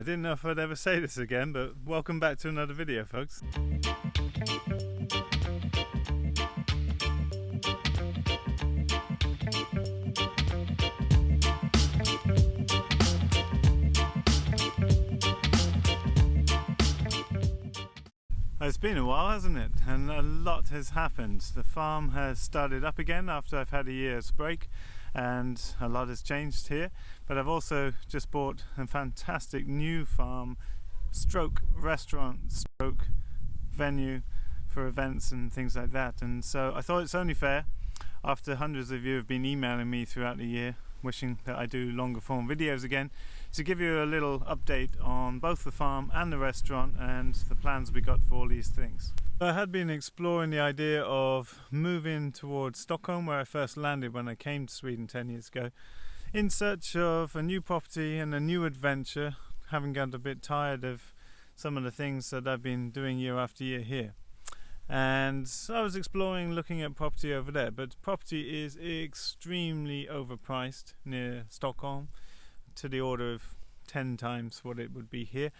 didn't know if I'd ever say this again, but welcome back to another video, folks. It's been a while, hasn't it? And a lot has happened. The farm has started up again after I've had a year's break, and a lot has changed here. But I've also just bought a fantastic new farm stroke restaurant stroke venue for events and things like that. And so I thought it's only fair, after hundreds of you have been emailing me throughout the year wishing that I do longer form videos again, to give you a little update on both the farm and the restaurant and the plans we got for all these things. I had been exploring the idea of moving towards Stockholm, where I first landed when I came to Sweden 10 years ago, in search of a new property and a new adventure, having got a bit tired of some of the things that I've been doing year after year here. And so I was exploring looking at property over there, but property is extremely overpriced near Stockholm, to the order of 10 times what it would be here.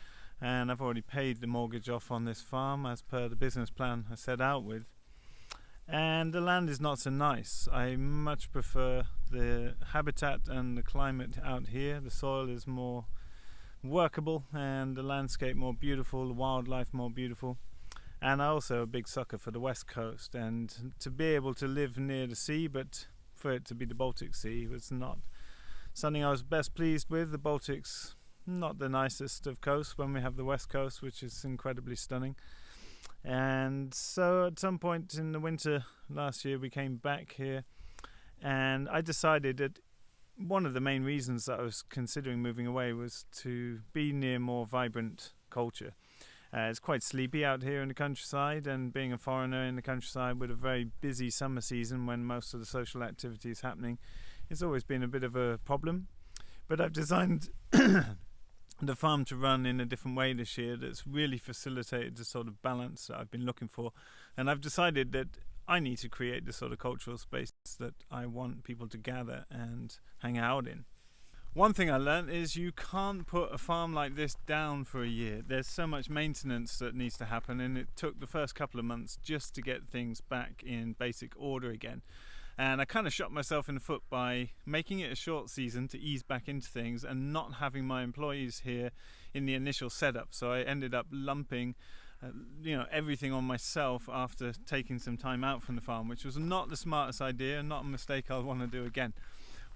And I've already paid the mortgage off on this farm as per the business plan I set out with. And the land is not so nice. I much prefer the habitat and the climate out here. The soil is more workable and the landscape more beautiful, the wildlife more beautiful. And I'm also a big sucker for the west coast, and to be able to live near the sea, but for it to be the Baltic Sea was not something I was best pleased with. The Baltic's not the nicest of coasts when we have the west coast, which is incredibly stunning. And so at some point in the winter last year we came back here, and I decided that one of the main reasons that I was considering moving away was to be near more vibrant culture. It's quite sleepy out here in the countryside, and being a foreigner in the countryside with a very busy summer season when most of the social activity is happening, it's always been a bit of a problem. But I've designed the farm to run in a different way this year that's really facilitated the sort of balance that I've been looking for. And I've decided that I need to create the sort of cultural space that I want people to gather and hang out in. One thing I learned is you can't put a farm like this down for a year. There's so much maintenance that needs to happen, and it took the first couple of months just to get things back in basic order again. And I kind of shot myself in the foot by making it a short season to ease back into things and not having my employees here in the initial setup. So I ended up lumping everything on myself after taking some time out from the farm, which was not the smartest idea, not a mistake I'll want to do again.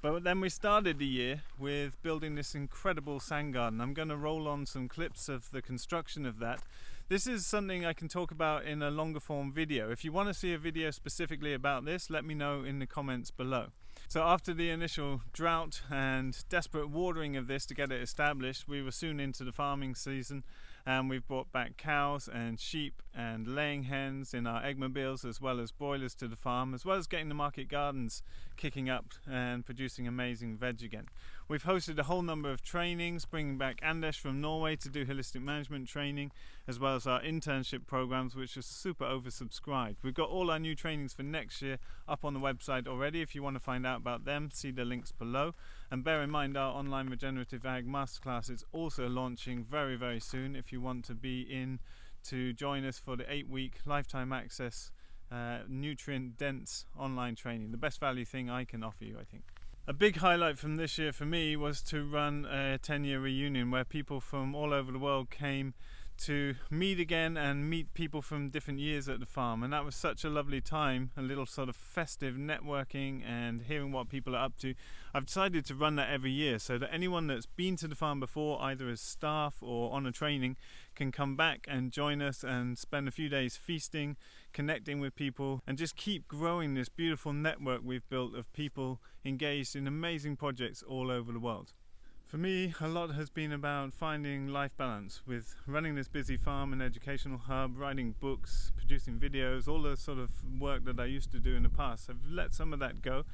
But then we started the year with building this incredible sand garden. I'm going to roll on some clips of the construction of that. This is something I can talk about in a longer form video. If you want to see a video specifically about this, let me know in the comments below. So after the initial drought and desperate watering of this to get it established, we were soon into the farming season, and we've brought back cows and sheep and laying hens in our eggmobiles, as well as broilers to the farm, as well as getting the market gardens kicking up and producing amazing veg again. We've hosted a whole number of trainings, bringing back Anders from Norway to do holistic management training, as well as our internship programs, which are super oversubscribed. We've got all our new trainings for next year up on the website already. If you want to find out about them, see the links below. And bear in mind, our online Regenerative Ag Masterclass is also launching very, very soon. If you want to be in to join us for the 8-week lifetime access nutrient dense online training, the best value thing I can offer you, I think. A big highlight from this year for me was to run a 10-year reunion where people from all over the world came to meet again and meet people from different years at the farm, and that was such a lovely time, a little sort of festive networking and hearing what people are up to. I've decided to run that every year so that anyone that's been to the farm before, either as staff or on a training, can come back and join us and spend a few days feasting, connecting with people, and just keep growing this beautiful network we've built of people engaged in amazing projects all over the world. For me, a lot has been about finding life balance with running this busy farm and educational hub, writing books, producing videos, all the sort of work that I used to do in the past. I've let some of that go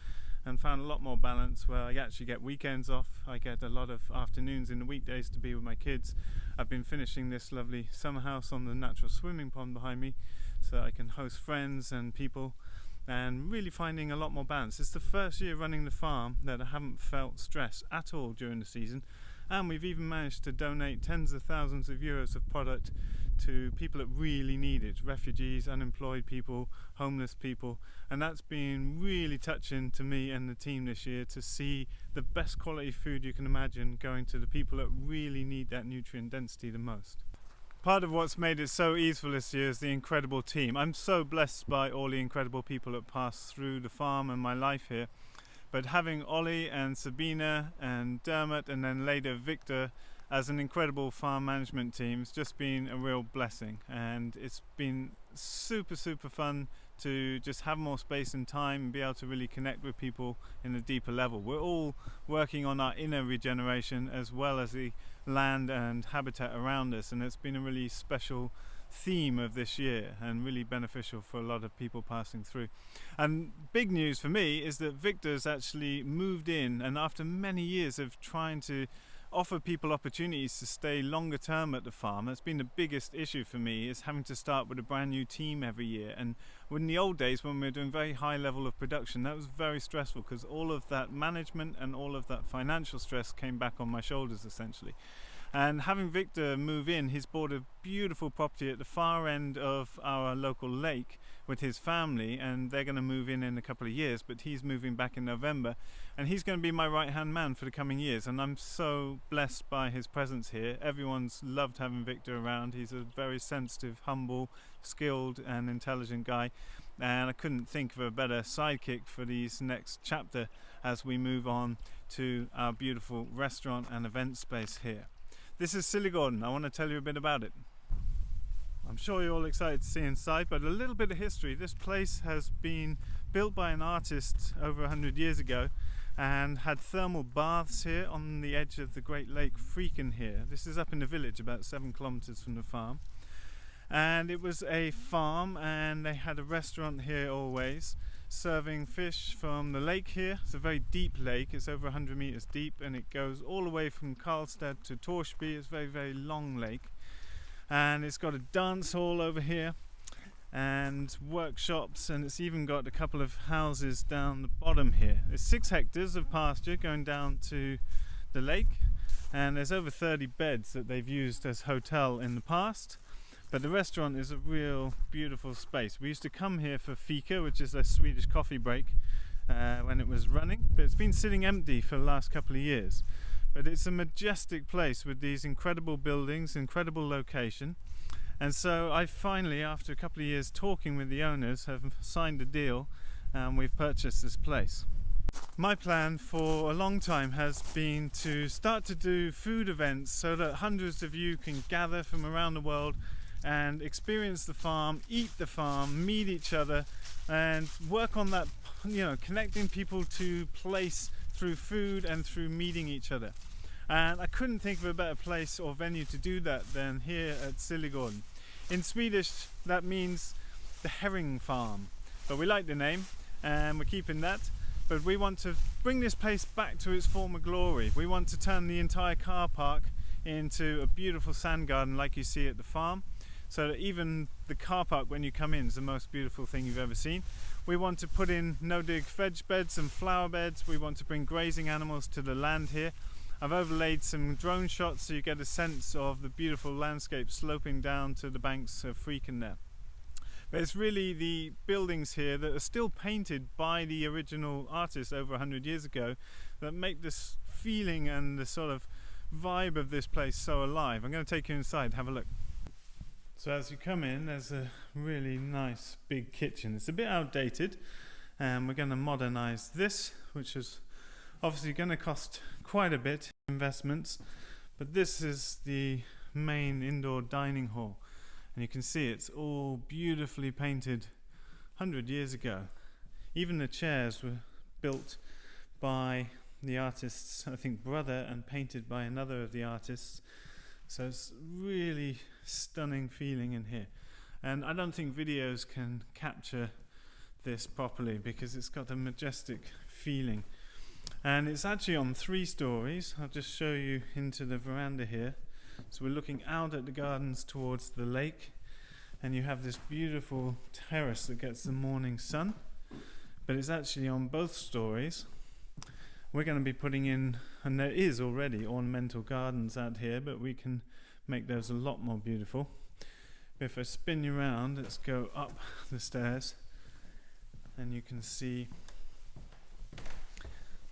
and found a lot more balance where I actually get weekends off. I get a lot of afternoons in the weekdays to be with my kids. I've been finishing this lovely summer house on the natural swimming pond behind me so I can host friends and people, and really finding a lot more balance. It's the first year running the farm that I haven't felt stress at all during the season, and we've even managed to donate tens of thousands of euros of product to people that really need it, refugees, unemployed people, homeless people, and that's been really touching to me and the team this year, to see the best quality food you can imagine going to the people that really need that nutrient density the most. Part of what's made it so easy this year is the incredible team. I'm so blessed by all the incredible people that pass through the farm and my life here, but having Ollie and Sabina and Dermot and then later Victor as an incredible farm management team has just been a real blessing, and it's been super fun to just have more space and time and be able to really connect with people in a deeper level. We're all working on our inner regeneration as well as the land and habitat around us, and it's been a really special theme of this year and really beneficial for a lot of people passing through. And big news for me is that Victor's actually moved in, and after many years of trying to offer people opportunities to stay longer term at the farm, that's been the biggest issue for me, is having to start with a brand new team every year. And in the old days when we were doing very high level of production, that was very stressful because all of that management and all of that financial stress came back on my shoulders essentially. And having Victor move in, he's bought a beautiful property at the far end of our local lake with his family, and they're going to move in a couple of years, but he's moving back in November, and he's going to be my right hand man for the coming years, and I'm so blessed by his presence here. Everyone's loved having Victor around. He's a very sensitive, humble, skilled and intelligent guy, and I couldn't think of a better sidekick for this next chapter as we move on to our beautiful restaurant and event space here. This is Silligorden. I want to tell you a bit about it. I'm sure you're all excited to see inside, but a little bit of history. This place has been built by an artist over 100 years ago and had thermal baths here on the edge of the Great Lake Freakin here. This is up in the village about 7 kilometers from the farm. And it was a farm, and they had a restaurant here always, serving fish from the lake here. It's a very deep lake, it's over 100 meters deep, and it goes all the way from Karlstad to Torsby. It's a very long lake, and it's got a dance hall over here and workshops, and it's even got a couple of houses down the bottom here. There's 6 hectares of pasture going down to the lake, and there's over 30 beds that they've used as hotel in the past. But the restaurant is a real beautiful space. We used to come here for fika, which is a Swedish coffee break, when it was running, but it's been sitting empty for the last couple of years. But it's a majestic place with these incredible buildings, incredible location. And so I finally, after a couple of years talking with the owners, have signed a deal, and we've purchased this place. My plan for a long time has been to start to do food events so that hundreds of you can gather from around the world and experience the farm, eat the farm, meet each other, and work on that, connecting people to place through food and through meeting each other. And I couldn't think of a better place or venue to do that than here at Silligorden. In Swedish that means the herring farm, but we like the name and we're keeping that. But we want to bring this place back to its former glory. We want to turn the entire car park into a beautiful sand garden like you see at the farm, so that even the car park when you come in is the most beautiful thing you've ever seen. We want to put in no-dig veg beds and flower beds. We want to bring grazing animals to the land here. I've overlaid some drone shots so you get a sense of the beautiful landscape sloping down to the banks of Freakin there. But it's really the buildings here that are still painted by the original artist over 100 years ago that make this feeling and the sort of vibe of this place so alive. I'm going to take you inside, have a look. So as you come in, there's a really nice big kitchen. It's a bit outdated, and we're going to modernize this, which is obviously going to cost quite a bit investments, but this is the main indoor dining hall, and you can see it's all beautifully painted 100 years ago. Even the chairs were built by the artist's, I think, brother, and painted by another of the artists. So it's really stunning feeling in here, and I don't think videos can capture this properly because it's got a majestic feeling. And it's actually on 3 stories. I'll just show you into the veranda here. So we're looking out at the gardens towards the lake, and you have this beautiful terrace that gets the morning sun, but it's actually on both stories. We're going to be putting in, and there is already ornamental gardens out here, but we can make those a lot more beautiful. If I spin you around, let's go up the stairs, and you can see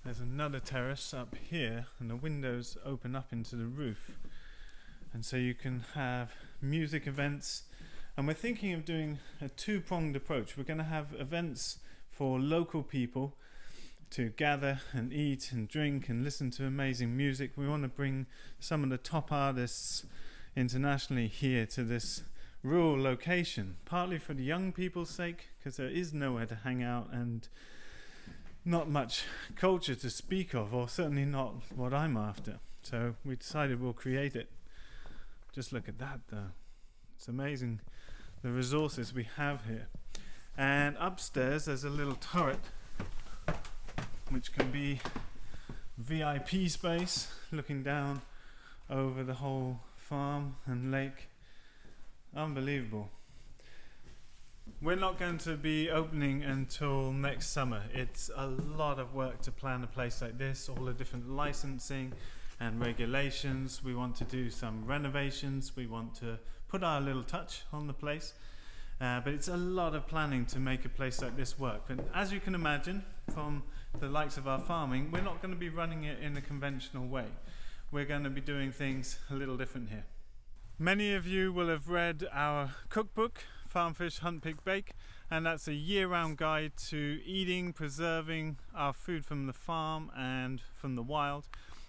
there's another terrace up here, and the windows open up into the roof, and so you can have music events. And we're thinking of doing a two-pronged approach. We're going to have events for local people to gather and eat and drink and listen to amazing music. We want to bring some of the top artists internationally here to this rural location, partly for the young people's sake, because there is nowhere to hang out and not much culture to speak of, or certainly not what I'm after. So we decided we'll create it. Just look at that though. It's amazing the resources we have here. And upstairs there's a little turret which can be VIP space, looking down over the whole farm and lake. Unbelievable. We're not going to be opening until next summer. It's a lot of work to plan a place like this, all the different licensing and regulations. We want to do some renovations. We want to put our little touch on the place. But it's a lot of planning to make a place like this work. And as you can imagine from the likes of our farming, we're not going to be running it in a conventional way. We're going to be doing things a little different here. Many of you will have read our cookbook, Farm Fish Hunt Pick Bake, and that's a year-round guide to eating, preserving our food from the farm and from the wild.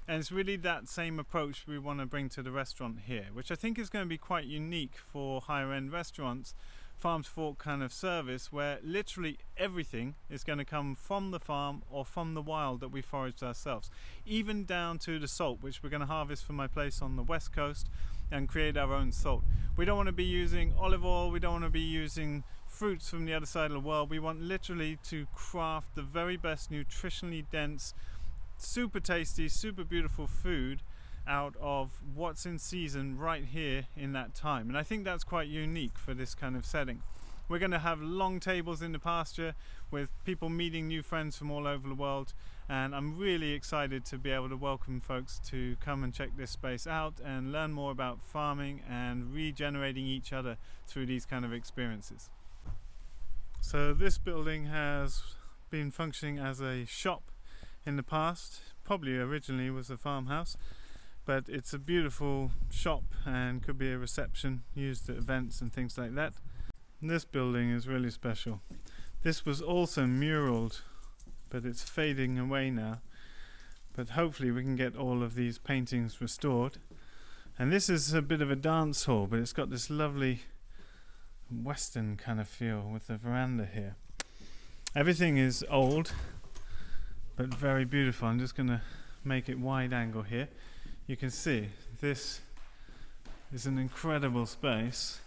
And it's really that same approach we want to bring to the restaurant here, which I think is going to be quite unique for higher end restaurants, farm to fork kind of service, where literally everything is going to come from the farm or from the wild that we foraged ourselves, even down to the salt, which we're going to harvest from my place on the west coast and create our own salt. We don't want to be using olive oil, we don't want to be using fruits from the other side of the world. We want literally to craft the very best nutritionally dense, super tasty, super beautiful food out of what's in season right here in that time. And I think that's quite unique for this kind of setting. We're going to have long tables in the pasture with people meeting new friends from all over the world, and I'm really excited to be able to welcome folks to come and check this space out and learn more about farming and regenerating each other through these kind of experiences. So this building has been functioning as a shop in the past, probably originally was a farmhouse, but it's a beautiful shop and could be a reception used at events and things like that. And this building is really special. This was also muralled, but it's fading away now, but hopefully we can get all of these paintings restored. And this is a bit of a dance hall, but it's got this lovely western kind of feel with the veranda here. Everything is old but very beautiful. I'm just going to make it wide angle here. You can see this is an incredible space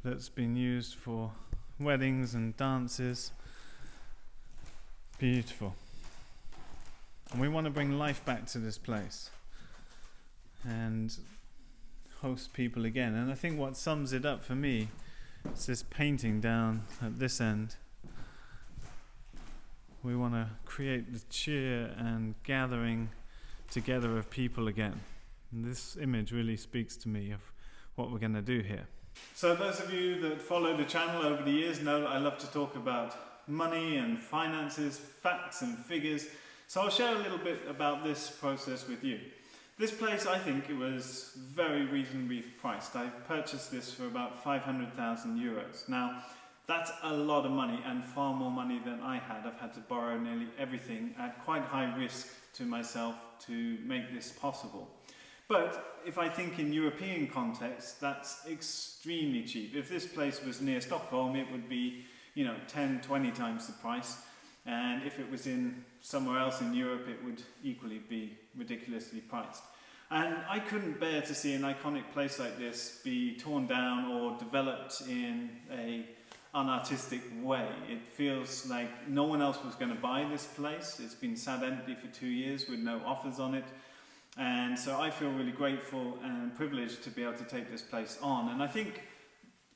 that's been used for weddings and dances. Beautiful. And we want to bring life back to this place and host people again. And I think what sums it up for me is this painting down at this end. We want to create the cheer and gathering together of people again. And this image really speaks to me of what we're going to do here. So those of you that follow the channel over the years know that I love to talk about money and finances, facts and figures. So I'll share a little bit about this process with you. This place, I think it was very reasonably priced. I purchased this for about 500,000 euros. Now, that's a lot of money and far more money than I had. I've had to borrow nearly everything at quite high risk to myself to make this possible. But if I think in European context, that's extremely cheap. If this place was near Stockholm, it would be, 10, 20 times the price. And if it was in somewhere else in Europe, it would equally be ridiculously priced. And I couldn't bear to see an iconic place like this be torn down or developed in a unartistic way. It feels like no one else was going to buy this place. It's been sat empty for 2 years with no offers on it. And so I feel really grateful and privileged to be able to take this place on. And I think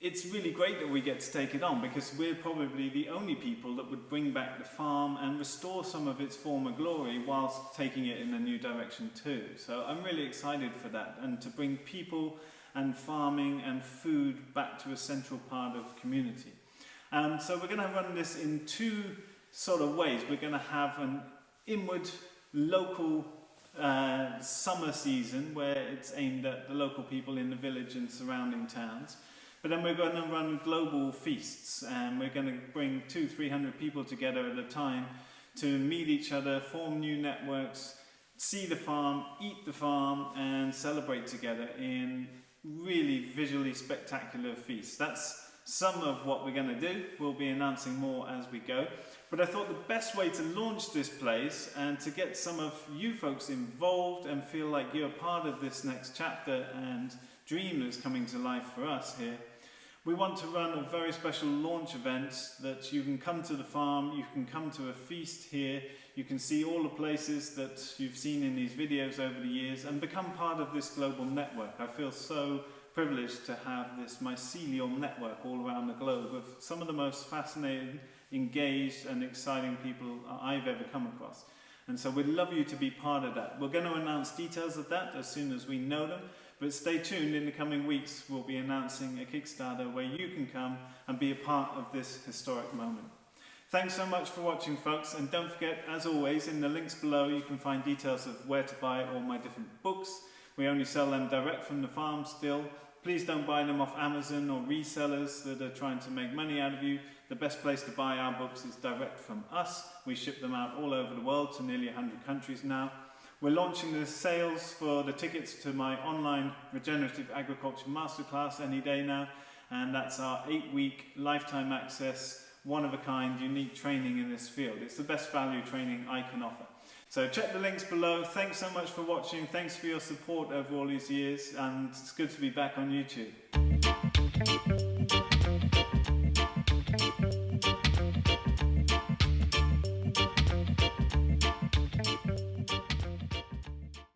it's really great that we get to take it on, because we're probably the only people that would bring back the farm and restore some of its former glory whilst taking it in a new direction too. So I'm really excited for that, and to bring people and farming and food back to a central part of the community. So we're going to run this in two sort of ways. We're going to have an inward local summer season where it's aimed at the local people in the village and surrounding towns. But then we're going to run global feasts, and we're going to bring 200-300 people together at a time to meet each other, form new networks, see the farm, eat the farm, and celebrate together in really visually spectacular feasts. That's some of what we're going to do. We'll be announcing more as we go. But I thought the best way to launch this place and to get some of you folks involved and feel like you're part of this next chapter and dream that's coming to life for us here, we want to run a very special launch event that you can come to the farm, you can come to a feast here, you can see all the places that you've seen in these videos over the years and become part of this global network. I feel so privileged to have this mycelial network all around the globe of some of the most fascinating, engaged and exciting people I've ever come across. And so we'd love you to be part of that. We're going to announce details of that as soon as we know them, but stay tuned. In the coming weeks we'll be announcing a Kickstarter where you can come and be a part of this historic moment. Thanks so much for watching, folks, and don't forget, as always, in the links below you can find details of where to buy all my different books. We only sell them direct from the farm still. Please don't buy them off Amazon or resellers that are trying to make money out of you. The best place to buy our books is direct from us. We ship them out all over the world to nearly 100 countries now. We're launching the sales for the tickets to my online Regenerative Agriculture Masterclass any day now, and that's our 8-week lifetime access, one-of-a-kind, unique training in this field. It's the best value training I can offer. So check the links below. Thanks so much for watching. Thanks for your support over all these years, and it's good to be back on YouTube.